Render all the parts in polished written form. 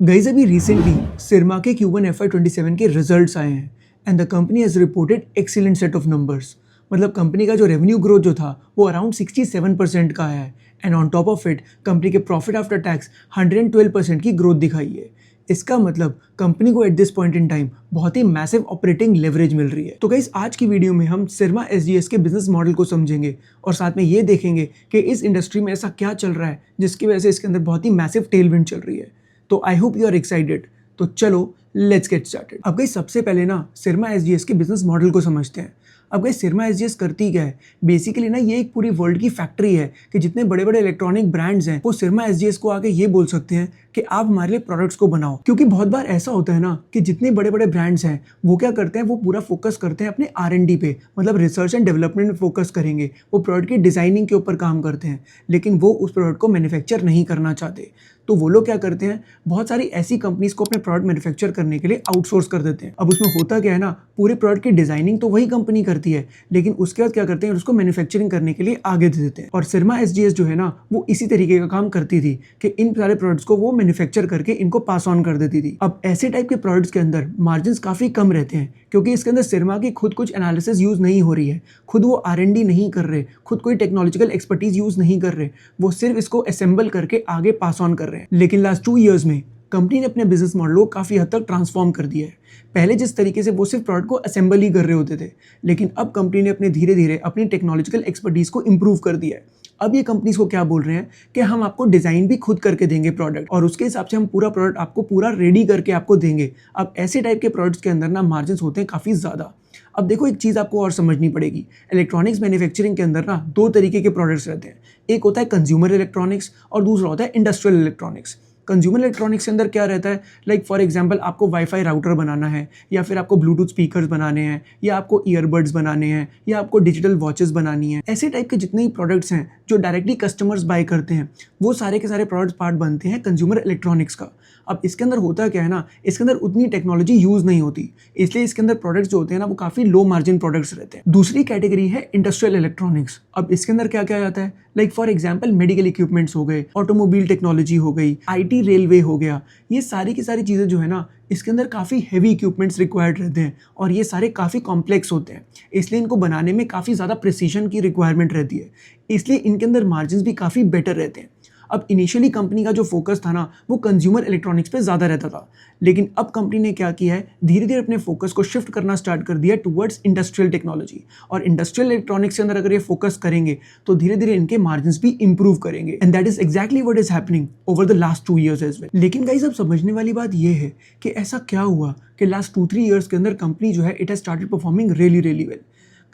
Guys अभी recently सिरमा के Q1 FY27 के रिजल्ट्स आए हैं and the company has reported excellent set of numbers. मतलब कंपनी का जो रेवेन्यू ग्रोथ जो था वो अराउंड 67% का आया है and on top of it company के प्रॉफिट आफ्टर टैक्स 112% की ग्रोथ दिखाई है। इसका मतलब कंपनी को at this point in time बहुत ही मैसिव ऑपरेटिंग लेवरेज मिल रही है। तो गाइस आज की वीडियो में हम सिरमा SGS के बिजनेस मॉडल को समझेंगे और साथ में ये देखेंगे कि इस इंडस्ट्री में ऐसा क्या चल रहा है जिसकी वजह से इसके अंदर बहुत ही मैसिव टेलविंड चल रही है। तो I hope you are excited. तो चलो लेट्स गेट स्टार्टेड। अब गाइस सबसे पहले ना सिरमा SGS के बिजनेस मॉडल को समझते हैं। अब गाइस सिरमा SGS करती क्या है, बेसिकली ना ये एक पूरी वर्ल्ड की फैक्ट्री है कि जितने बड़े बड़े इलेक्ट्रॉनिक ब्रांड्स हैं वो सिरमा SGS को आके ये बोल सकते हैं कि आप हमारे लिए प्रोडक्ट्स को बनाओ। क्योंकि बहुत बार ऐसा होता है ना कि जितने बड़े बड़े ब्रांड्स हैं वो क्या करते हैं, वो पूरा फोकस करते हैं अपने R&D पे, मतलब रिसर्च एंड डेवलपमेंट में फोकस करेंगे, वो प्रोडक्ट की डिजाइनिंग के ऊपर काम करते हैं, लेकिन वो उस प्रोडक्ट को मैन्युफैक्चर नहीं करना चाहते। तो वो लोग क्या करते हैं, बहुत सारी ऐसी कंपनीज को अपने प्रोडक्ट मैन्युफैक्चर करने के लिए आउटसोर्स कर देते हैं। अब उसमें होता क्या है ना, पूरे प्रोडक्ट की डिजाइनिंग तो वही कंपनी करती है, लेकिन उसके बाद क्या करते हैं, उसको मैन्युफैक्चरिंग करने के लिए आगे दे देते हैं। और सिरमा SGS जो है ना वो इसी तरीके का काम करती थी कि इन सारे प्रोडक्ट्स को वो मैन्युफैक्चर करके इनको पास ऑन कर देती थी। अब ऐसे टाइप के प्रोडक्ट्स के अंदर मार्जिन काफी कम रहते हैं क्योंकि इसके अंदर सिरमा की खुद कुछ एनालिसिस यूज नहीं हो रही है, खुद वो R&D नहीं कर रहे, खुद कोई टेक्नोलॉजिकल एक्सपर्टीज यूज नहीं कर रहे, वो सिर्फ इसको असेंबल करके आगे पास ऑन कर रहे हैं। लेकिन लास्ट 2 इयर्स में कंपनी ने अपने बिजनेस मॉडल को काफ़ी हद तक ट्रांसफॉर्म कर दिया है। पहले जिस तरीके से वो सिर्फ प्रोडक्ट को असेंबल ही कर रहे होते थे, लेकिन अब कंपनी ने अपने धीरे धीरे अपनी टेक्नोलॉजिकल एक्सपर्टीज को इंप्रूव कर दिया है। अब ये कंपनीज को क्या बोल रहे हैं कि हम आपको डिज़ाइन भी खुद करके देंगे प्रोडक्ट, और उसके हिसाब से हम पूरा प्रोडक्ट आपको पूरा रेडी करके आपको देंगे। अब ऐसे टाइप के प्रोडक्ट्स के अंदर ना मार्जिन होते हैं काफ़ी ज़्यादा। अब देखो एक चीज़ आपको और समझनी पड़ेगी, इलेक्ट्रॉनिक्स मैन्युफैक्चरिंग के अंदर ना 2 तरीके के प्रोडक्ट्स रहते हैं। एक होता है कंज्यूमर इलेक्ट्रॉनिक्स और दूसरा होता है इंडस्ट्रियल इलेक्ट्रॉनिक्स। कंज्यूमर इलेक्ट्रॉनिक्स के अंदर क्या रहता है, लाइक फॉर एग्जांपल आपको वाईफाई राउटर बनाना है, या फिर आपको ब्लूटूथ स्पीकर्स बनाने हैं, या आपको ईयरबड्स बनाने हैं, या आपको डिजिटल वॉचेस बनानी है। ऐसे टाइप के जितने ही प्रोडक्ट्स हैं जो डायरेक्टली कस्टमर्स बाय करते हैं, वो सारे के सारे प्रोडक्ट्स पार्ट बनते हैं कंज्यूमर इलेक्ट्रॉनिक्स का। अब इसके अंदर होता क्या है ना, इसके अंदर उतनी टेक्नोलॉजी यूज़ नहीं होती, इसलिए इसके अंदर प्रोडक्ट्स जो होते हैं ना वो काफ़ी लो मार्जिन प्रोडक्ट्स रहते हैं। दूसरी कैटेगरी है इंडस्ट्रियल इलेक्ट्रॉनिक्स। अब इसके अंदर क्या क्या आता है, like for example medical equipments हो गए, ऑटोमोबाइल टेक्नोलॉजी हो गई, IT रेलवे हो गया। ये सारी की सारी चीज़ें जो है ना, इसके अंदर काफ़ी हैवी इक्विपमेंट्स रिक्वायर्ड रहते हैं और ये सारे काफ़ी कॉम्प्लेक्स होते हैं, इसलिए इनको बनाने में काफ़ी ज़्यादा प्रिसीजन की रिक्वायरमेंट रहती है, इसलिए इनके अंदर मार्जिन भी काफ़ी बेटर रहते हैं। अब इनिशियली कंपनी का जो फोकस था ना वो कंज्यूमर इलेक्ट्रॉनिक्स पे ज़्यादा रहता था, लेकिन अब कंपनी ने क्या किया है, धीरे धीरे अपने फोकस को शिफ्ट करना स्टार्ट कर दिया टुवर्ड्स इंडस्ट्रियल टेक्नोलॉजी। और इंडस्ट्रियल इलेक्ट्रॉनिक्स के अंदर अगर ये फोकस करेंगे तो धीरे धीरे इनके मार्जिन भी इंप्रूव करेंगे, and that is exactly what is happening over the last 2 years as well. लेकिन गाइस अब समझने वाली बात ये है कि ऐसा क्या हुआ कि लास्ट 2-3 इयर्स के अंदर कंपनी जो है it has started performing really really well.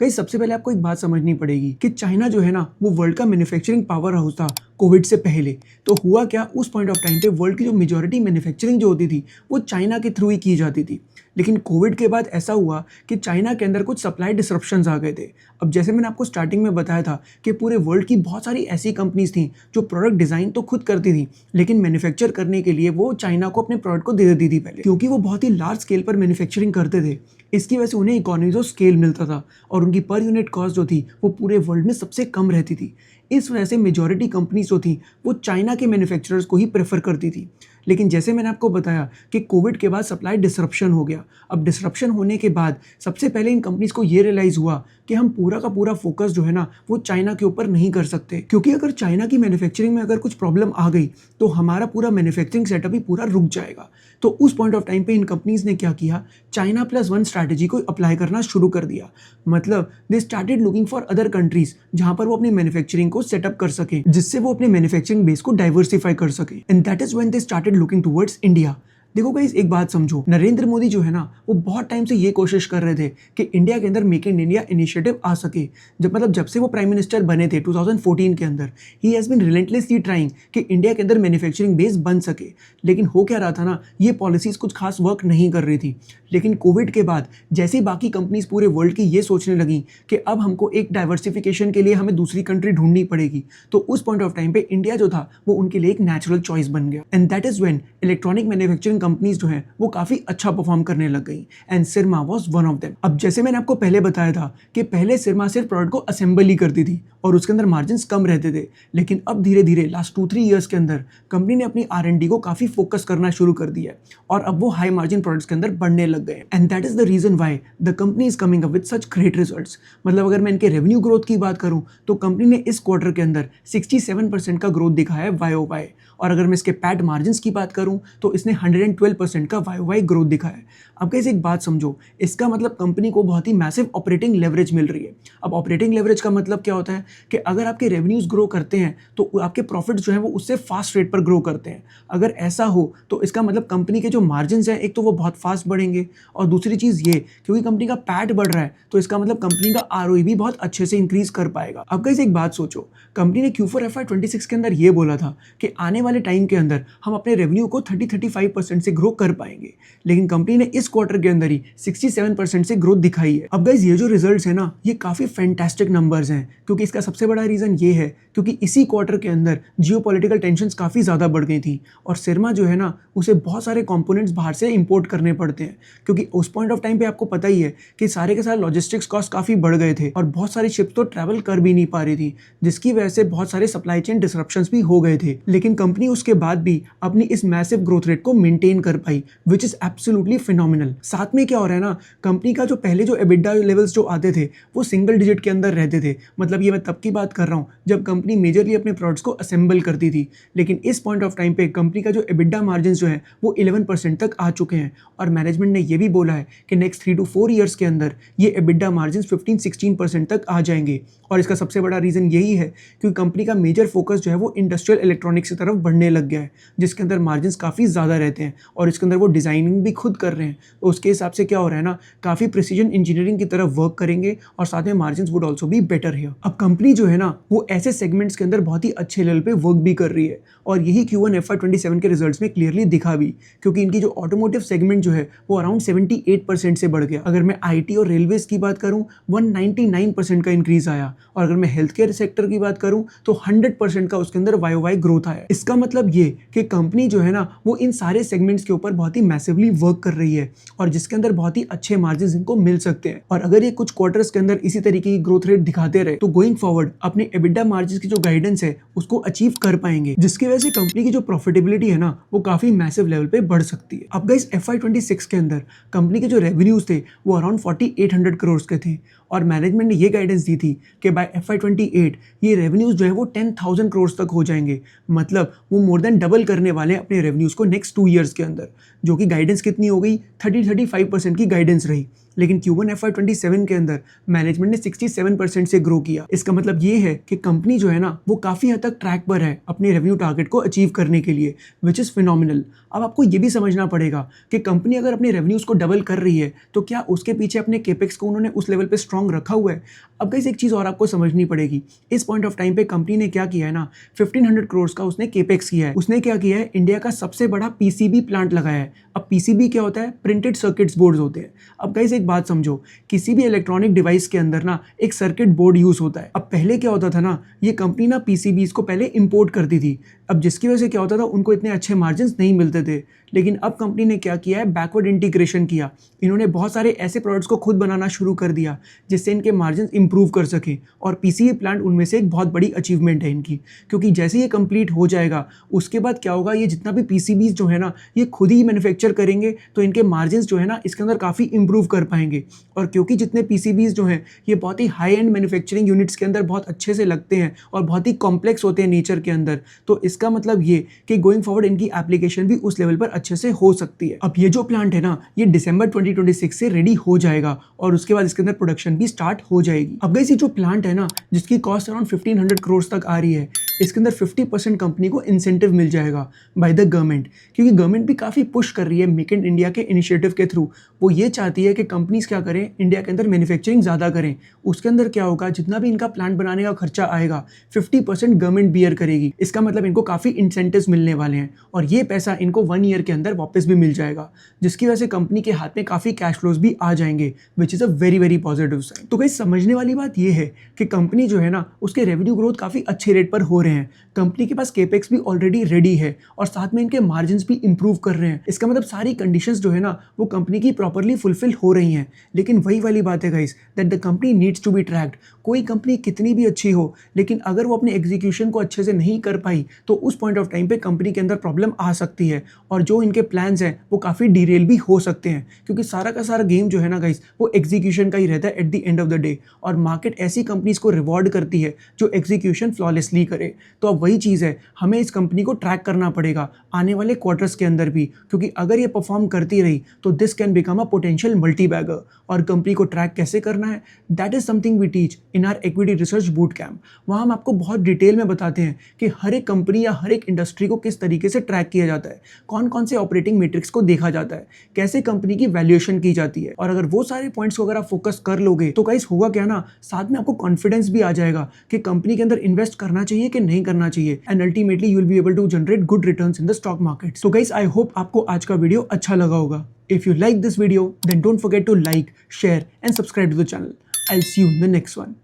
Guys सबसे पहले आपको एक बात समझनी पड़ेगी कि चाइना जो है ना वो वर्ल्ड का मैन्युफैक्चरिंग पावर हाउस था कोविड से पहले। तो हुआ क्या, उस पॉइंट ऑफ टाइम पे वर्ल्ड की जो मेजॉरिटी मैन्युफैक्चरिंग जो होती थी वो चाइना के थ्रू ही की जाती थी। लेकिन कोविड के बाद ऐसा हुआ कि चाइना के अंदर कुछ सप्लाई डिसरप्शंस आ गए थे। अब जैसे मैंने आपको स्टार्टिंग में बताया था कि पूरे वर्ल्ड की बहुत सारी ऐसी कंपनीज थी जो प्रोडक्ट डिज़ाइन तो खुद करती थी, लेकिन मैन्युफैक्चर करने के लिए वो चाइना को अपने प्रोडक्ट को दे देती थी पहले, क्योंकि वो बहुत ही लार्ज स्केल पर मैन्युफैक्चरिंग करते थे। इसकी वजह से उन्हें इकोनॉमीज ऑफ स्केल मिलता था और उनकी पर यूनिट कॉस्ट जो थी वो पूरे वर्ल्ड में सबसे कम रहती थी। इस वजह से मेजॉरिटी कंपनीज जो थी वो चाइना के मैन्युफैक्चरर्स को ही प्रेफर करती थी। लेकिन जैसे मैंने आपको बताया कि कोविड के बाद सप्लाई डिसरप्शन हो गया। अब डिसरप्शन होने के बाद सबसे पहले इन कंपनीज को ये रियलाइज़ हुआ कि हम पूरा का पूरा फोकस जो है ना वो चाइना के ऊपर नहीं कर सकते, क्योंकि अगर चाइना की मैन्युफैक्चरिंग में अगर कुछ प्रॉब्लम आ गई तो हमारा पूरा मैन्युफैक्चरिंग सेटअप ही पूरा रुक जाएगा। तो उस पॉइंट ऑफ टाइम पे इन कंपनीज ने क्या किया, China + 1 स्ट्रैटेजी को अप्लाई करना शुरू कर दिया। मतलब they started looking for other countries जहां पर वो अपनी मैन्युफैक्चरिंग को सेटअप कर सके, जिससे वो अपने मैन्युफैक्चरिंग बेस को डाइवर्सिफाई कर सके, and that is when they started looking towards India. देखो गाइस एक बात समझो, नरेंद्र मोदी जो है ना वो बहुत टाइम से ये कोशिश कर रहे थे कि इंडिया के अंदर मेक इन इंडिया इनिशिएटिव आ सके। जब से वो प्राइम मिनिस्टर बने थे 2014 के अंदर, he has been relentlessly trying कि इंडिया के अंदर मैन्युफैक्चरिंग बेस बन सके। लेकिन हो क्या रहा था ना, ये पॉलिसीज़ कुछ खास वर्क नहीं कर रही थी। लेकिन कोविड के बाद जैसे ही बाकी कंपनीज पूरे वर्ल्ड की ये सोचने लगी कि अब हमको एक डाइवर्सिफिकेशन के लिए हमें दूसरी कंट्री ढूंढनी पड़ेगी, तो उस पॉइंट ऑफ टाइम पे इंडिया जो था वो उनके लिए एक नेचुरल चॉइस बन गया, and that is when electronic manufacturing companies जो हैं वो काफ़ी अच्छा परफॉर्म करने लग गई and Syrma was one of them. अब जैसे मैंने आपको पहले बताया था कि पहले सिरमा सिर्फ प्रोडक्ट को असेंबल ही करती थी और उसके अंदर मार्जिन कम रहते थे, लेकिन अब धीरे धीरे लास्ट 2-3 ईयर्स के अंदर कंपनी ने अपनी R&D को काफ़ी फोकस करना शुरू कर दिया है और अब वो हाई मार्जिन प्रोडक्ट्स के अंदर बढ़ने लग गए and that is the reason why the company is coming up with such great results. मतलब अगर मैं इनके रेवेन्यू ग्रोथ की बात करूं तो कंपनी ने इस क्वार्टर के अंदर 67% का ग्रोथ दिखाया है YOY, और अगर मैं इसके पैट मार्जिन की बात करूं तो इसने 112% का YOY ग्रोथ दिखाया है। अब कैसे एक बात समझो, इसका मतलब कंपनी को बहुत ही मैसिव ऑपरेटिंग लेवरेज मिल रही है। अब ऑपरेटिंग लेवरेज का मतलब क्या होता है कि अगर आपके रेवेन्यूज ग्रो करते हैं तो आपके प्रॉफिट्स जो है वो उससे फास्ट रेट पर ग्रो करते हैं। अगर ऐसा हो तो इसका मतलब कंपनी के जो मार्जिन हैं एक तो वो बहुत फास्ट बढ़ेंगे, और दूसरी चीज़ ये क्योंकि कंपनी का पैट बढ़ रहा है तो इसका मतलब कंपनी का ROE भी बहुत अच्छे से इंक्रीज कर पाएगा। अब कैसे एक बात सोचो, कंपनी ने Q4 FY26 के अंदर ये बोला था कि आने वाले टाइम के अंदर हम अपने रेवेन्यू को 30-35% से ग्रो कर पाएंगे, लेकिन कंपनी ने इस क्वार्टर के अंदर ही 67% से ग्रोथ दिखाई है। अब गाइस ये जो रिजल्ट्स है ना ये काफ़ी फैंटास्टिक नंबर्स हैं, क्योंकि इसका सबसे बड़ा रीज़न ये है क्योंकि इसी क्वार्टर के अंदर जियोपॉलिटिकल टेंशंस काफ़ी ज़्यादा बढ़ गई थी और सिरमा जो है ना उसे बहुत सारे कंपोनेंट्स बाहर से इंपोर्ट करने पड़ते हैं, क्योंकि उस पॉइंट ऑफ टाइम पे आपको पता ही है कि सारे के सारे लॉजिस्टिक्स कॉस्ट काफ़ी बढ़ गए थे और बहुत सारी शिप्स तो ट्रैवल कर भी नहीं पा रही थी, जिसकी वजह से बहुत सारे सप्लाई चेन डिसरप्शंस भी हो गए थे। लेकिन कंपनी उसके बाद भी अपनी इस मैसिव ग्रोथ रेट को मेंटेन कर पाई, विच इज़ एब्सोल्युटली फिनोमिनल। साथ में क्या हो रहा है ना, कंपनी का जो पहले जो एबिडा लेवल्स जो आते थे वो सिंगल डिजिट के अंदर रहते थे। मतलब ये मैं तब की बात कर रहा हूँ जब कंपनी मेजरली अपने प्रोडक्ट्स को असेंबल करती थी, लेकिन इस पॉइंट ऑफ टाइम पे कंपनी का जो एबिडा मार्जिन जो है वो 11% तक आ चुके हैं और मैनेजमेंट ने ये भी बोला है कि नेक्स्ट 3 to 4 ईयर्स के अंदर ये एबिडा मार्जिन 15-16% तक आ जाएंगे। और इसका सबसे बड़ा रीज़न यही है क्योंकि कंपनी का मेजर फोकस जो है वो इंडस्ट्रियल इलेक्ट्रॉनिक्स की तरफ बढ़ने लग गया है, जिसके अंदर मार्जिन काफ़ी ज़्यादा रहते हैं और इसके अंदर वो डिज़ाइनिंग भी खुद कर रहे हैं। तो उसके हिसाब से क्या हो रहा है ना, काफ़ी प्रिसीजन इंजीनियरिंग की तरफ वर्क करेंगे और साथ में मार्जिन वुड ऑल्सो भी बेटर है। अब कंपनी जो है ना वो ऐसे सेगमेंट्स के अंदर बहुत ही अच्छे लेवल पे वर्क भी कर रही है और यही Q1 FY27 के रिजल्ट्स में क्लियरली दिखा भी, क्योंकि इनकी जो ऑटोमोटिव सेगमेंट जो है वो अराउंड 78% से बढ़ गया। अगर मैं IT और रेलवेज की बात करूं 199% का इंक्रीज आया, और अगर मैं हेल्थ केयर सेक्टर की बात करूं तो 100% का उसके अंदर YOY ग्रोथ आया। इसका मतलब ये कि कंपनी जो है ना वो इन सारे सेगमेंट्स के ऊपर बहुत ही मैसिवली वर्क कर रही है और जिसके अंदर बहुत ही अच्छे मार्जिन इनको मिल सकते हैं। और अगर ये कुछ क्वार्टर्स के अंदर इसी तरीके की ग्रोथ रेट दिखाते रहे तो गोइंग फॉरवर्ड अपने एबिडा मार्जिन की जो गाइडेंस है उसको अचीव कर पाएंगे, जिसकी वजह से कंपनी की जो प्रॉफिटेबिलिटी है ना वो काफी मैसिव लेवल पे बढ़ सकती है। अब गाइस FY26 के अंदर कंपनी के जो रेवेन्यूज थे वो अराउंड 4800 करोड़ के थे और मैनेजमेंट ने ये गाइडेंस दी थी कि बाय FY28 ये रेवेन्यूज जो है वो 10,000 करोड़ तक हो जाएंगे। मतलब वो मोर देन डबल करने वाले हैं अपने रेवेन्यूज को नेक्स्ट 2 ईयर्स के अंदर, जो कि गाइडेंस कितनी हो गई 30-35% की गाइडेंस रही, लेकिन Q1 FY27 के अंदर मैनेजमेंट ने 67% से ग्रो किया। इसका मतलब ये है कि कंपनी जो है ना वो काफ़ी हद तक ट्रैक पर है अपने रेवेन्यू टारगेट को अचीव करने के लिए, विच इज़ फिनोमिनल। अब आपको ये भी समझना पड़ेगा कि कंपनी अगर अपने रेवेन्यूज़ को डबल कर रही है तो क्या उसके पीछे अपने केपेक्स को उन्होंने उस लेवल पे स्ट्रॉन्ग रखा हुआ है। अब गाइस एक चीज़ और आपको समझनी पड़ेगी, इस पॉइंट ऑफ टाइम पे कंपनी ने क्या किया है ना 1500 करोड़ का उसने केपेक्स किया है। उसने क्या किया है, इंडिया का सबसे बड़ा PCB प्लांट लगाया है। अब PCB क्या होता है, प्रिंटेड सर्किट्स बोर्ड्स होते हैं। अब गाइस एक बात समझो, किसी भी इलेक्ट्रॉनिक डिवाइस के अंदर ना एक सर्किट बोर्ड यूज होता है। अब पहले क्या होता था ना, ये कंपनी ना PCBs को पहले इंपोर्ट करती थी, अब जिसकी वजह से क्या होता था उनको इतने अच्छे मार्जिन नहीं मिलते थे। लेकिन अब कंपनी ने क्या किया है, बैकवर्ड इंटीग्रेशन किया। इन्होंने बहुत सारे ऐसे प्रोडक्ट्स को खुद बनाना शुरू कर दिया जिससे इनके मार्जिन इंप्रूव कर सके, और PCB प्लांट उनमें से एक बहुत बड़ी अचीवमेंट है इनकी, क्योंकि जैसे ये कंप्लीट हो जाएगा उसके बाद क्या होगा, ये जितना भी PCBs जो है ना ये खुद ही मैन्युफैक्चर करेंगे तो इनके मार्जिन जो है ना इसके अंदर काफ़ी इंप्रूव कर पाएंगे। और क्योंकि जितने PCBs जो हैं ये बहुत ही हाई एंड मैन्युफैक्चरिंग यूनिट्स के अंदर बहुत अच्छे से लगते हैं और बहुत ही कॉम्प्लेक्स होते हैं नेचर के अंदर, तो इसका मतलब ये कि गोइंग फॉरवर्ड इनकी एप्लीकेशन भी उस लेवल पर अच्छे से हो सकती है। अब ये जो प्लांट है ना ये दिसंबर 2026 से रेडी हो जाएगा और उसके बाद इसके अंदर प्रोडक्शन भी स्टार्ट हो जाएगी। अब गाइस ये जो प्लांट है ना जिसकी कॉस्ट अराउंड 1500 करोड़ तक आ रही है, इसके अंदर 50% कंपनी को इंसेंटिव मिल जाएगा बाय द गवर्नमेंट, क्योंकि गवर्नमेंट भी काफ़ी पुश कर रही है मेक इन इंडिया के इनिशिएटिव के थ्रू। वो ये चाहती है कि कंपनीज क्या करें, इंडिया के अंदर मैन्युफैक्चरिंग ज़्यादा करें। उसके अंदर क्या होगा, जितना भी इनका प्लांट बनाने का खर्चा आएगा 50% गवर्नमेंट बियर करेगी। इसका मतलब इनको काफ़ी इंसेंटिव्स मिलने वाले हैं और ये पैसा इनको 1 ईयर के अंदर वापस भी मिल जाएगा, जिसकी वजह से कंपनी के हाथ में काफ़ी कैश फ्लोज भी आ जाएंगे, which is a very very positive sign. तो गाइस समझने वाली बात ये है कि कंपनी जो है ना उसके रेवेन्यू ग्रोथ काफ़ी अच्छे रेट पर हो रहे रहे हैं, कंपनी के पास केपेक्स भी ऑलरेडी रेडी है और साथ में इनके मार्जिन्स भी इंप्रूव कर रहे हैं। इसका मतलब सारी कंडीशंस जो है ना वो कंपनी की प्रॉपरली फुलफिल हो रही हैं। लेकिन वही वाली बात है guys that the company needs to be tracked. कोई कंपनी कितनी भी अच्छी हो लेकिन अगर वो अपने एग्जीक्यूशन को अच्छे से नहीं कर पाई तो उस पॉइंट ऑफ टाइम पे कंपनी के अंदर प्रॉब्लम आ सकती है और जो इनके प्लान्स हैं वो काफ़ी डिरेल भी हो सकते हैं, क्योंकि सारा का सारा गेम जो है ना गाइस वो एग्जीक्यूशन का ही रहता है at the end of the day. और मार्केट ऐसी कंपनीज को रिवॉर्ड करती है जो एग्जीक्यूशन फ्लॉलेसली करे। तो अब वही चीज़ है, हमें इस कंपनी को ट्रैक करना पड़ेगा आने वाले क्वार्टर्स के अंदर भी, क्योंकि अगर ये परफॉर्म करती रही तो this can become a potential multibagger. और कंपनी को ट्रैक कैसे करना है, that is something we teach in our equity research boot camp. वहाँ हम आपको बहुत डिटेल में बताते हैं कि हर एक कंपनी या हर एक इंडस्ट्री को किस तरीके से ट्रैक किया जाता है, कौन कौन से ऑपरेटिंग मैट्रिक्स को देखा जाता है, कैसे कंपनी की वैल्यूएशन की जाती है। और अगर वो सारे पॉइंट्स को अगर आप फोकस कर लोगे तो गाइस होगा क्या ना, साथ में आपको कॉन्फिडेंस भी आ जाएगा कि कंपनी के अंदर इन्वेस्ट करना चाहिए कि नहीं करना चाहिए, and ultimately you will be able to generate good returns in the stock market. So guys I hope आपको आज का वीडियो अच्छा लगा होगा। If you like this video, then don't forget to like, share and subscribe to the channel. I'll see you in the next one.